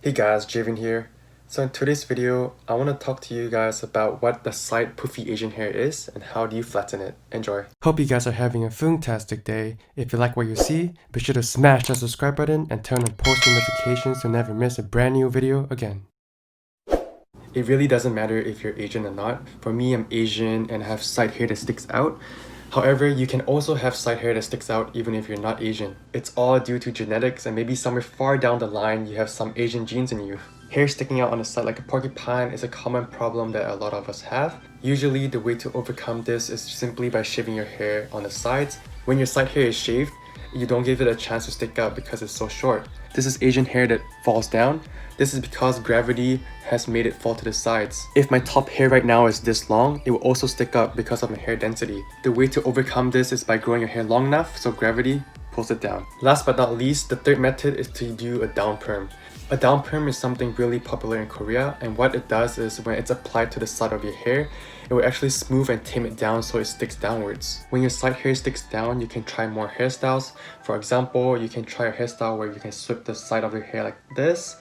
Hey guys, Javen here. So in today's video, I want to talk to you guys about what the side poofy Asian hair is and how do you flatten it. Enjoy. Hope you guys are having a fantastic day. If you like what you see, be sure to smash that subscribe button and turn on post notifications to never miss a brand new video again. It really doesn't matter if you're Asian or not. For me, I'm Asian and I have side hair that sticks out. However, you can also have side hair that sticks out even if you're not Asian. It's all due to genetics, and maybe somewhere far down the line you have some Asian genes in you. Hair sticking out on the side like a porcupine is a common problem that a lot of us have. Usually the way to overcome this is simply by shaving your hair on the sides. When your side hair is shaved, you don't give it a chance to stick out because it's so short. This is Asian hair that falls down. This is because gravity has made it fall to the sides. If my top hair right now is this long, it will also stick up because of my hair density. The way to overcome this is by growing your hair long enough so gravity pulls it down. Last but not least, the third method is to do a down perm. A down perm is something really popular in Korea, and what it does is when it's applied to the side of your hair, it will actually smooth and tame it down so it sticks downwards. When your side hair sticks down, you can try more hairstyles. For example, you can try a hairstyle where you can sweep the side of your hair like this,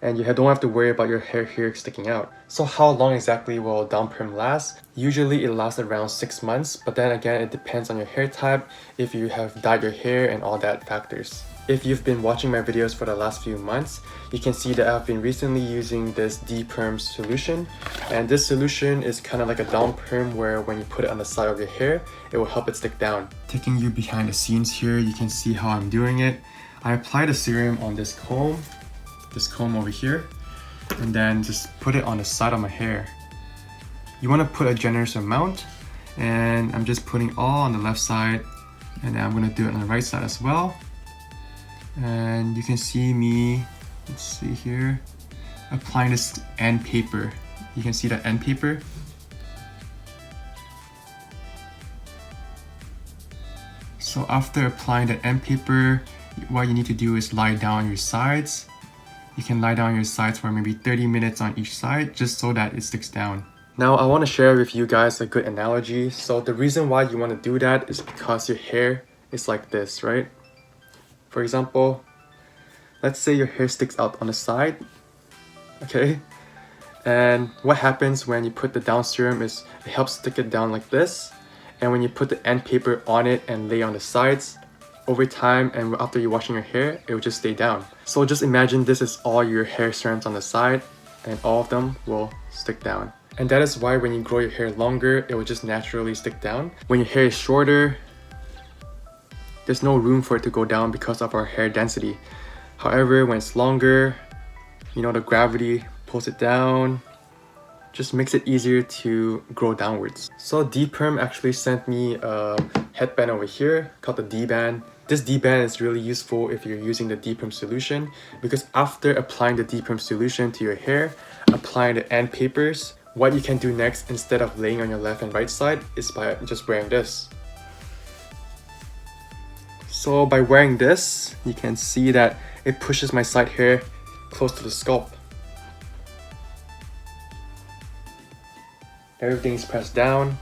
and you don't have to worry about your hair here sticking out. So how long exactly will down perm last? Usually it lasts around 6 months, but then again it depends on your hair type, if you have dyed your hair and all that factors. If you've been watching my videos for the last few months, you can see that I've been recently using this DPERM solution, and this solution is kind of like a down perm where when you put it on the side of your hair, it will help it stick down. Taking you behind the scenes here, you can see how I'm doing it. I apply the serum on this comb over here, and then just put it on the side of my hair. You want to put a generous amount, and I'm just putting all on the left side, and then I'm going to do it on the right side as well. And you can see me, let's see here, applying this end paper. You can see that end paper. So after applying the end paper, what you need to do is lie down your sides. You can lie down your sides for maybe 30 minutes on each side just so that it sticks down. Now I want to share with you guys a good analogy. So the reason why you want to do that is because your hair is like this, right? For example, let's say your hair sticks out on the side, okay? And what happens when you put the down serum is it helps stick it down like this. And when you put the end paper on it and lay on the sides, over time and after you're washing your hair, it will just stay down. So just imagine this is all your hair serums on the side, and all of them will stick down. And that is why when you grow your hair longer, it will just naturally stick down. When your hair is shorter, there's no room for it to go down because of our hair density. However, when it's longer, you know, the gravity pulls it down, just makes it easier to grow downwards. So DPERM actually sent me a headband over here called the DBAND. This DBAND is really useful if you're using the DPERM solution, because after applying the DPERM solution to your hair, applying the end papers, what you can do next instead of laying on your left and right side is by just wearing this. So by wearing this, you can see that it pushes my side hair close to the scalp. Everything's pressed down.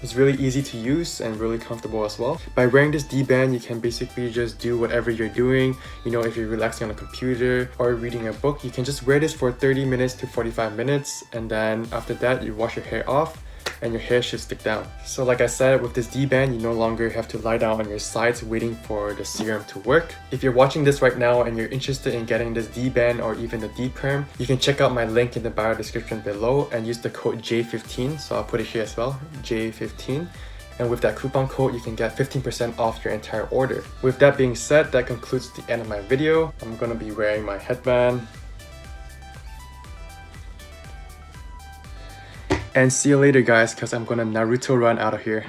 It's really easy to use and really comfortable as well. By wearing this D-band, you can basically just do whatever you're doing. You know, if you're relaxing on a computer or reading a book, you can just wear this for 30 minutes to 45 minutes. And then after that, you wash your hair off and your hair should stick down. So like I said, with this D-band, you no longer have to lie down on your sides waiting for the serum to work. If you're watching this right now and you're interested in getting this D-band or even the DPERM, you can check out my link in the bio description below and use the code J15. So I'll put it here as well, J15. And with that coupon code, you can get 15% off your entire order. With that being said, that concludes the end of my video. I'm gonna be wearing my headband. And see you later guys, because I'm gonna Naruto run out of here.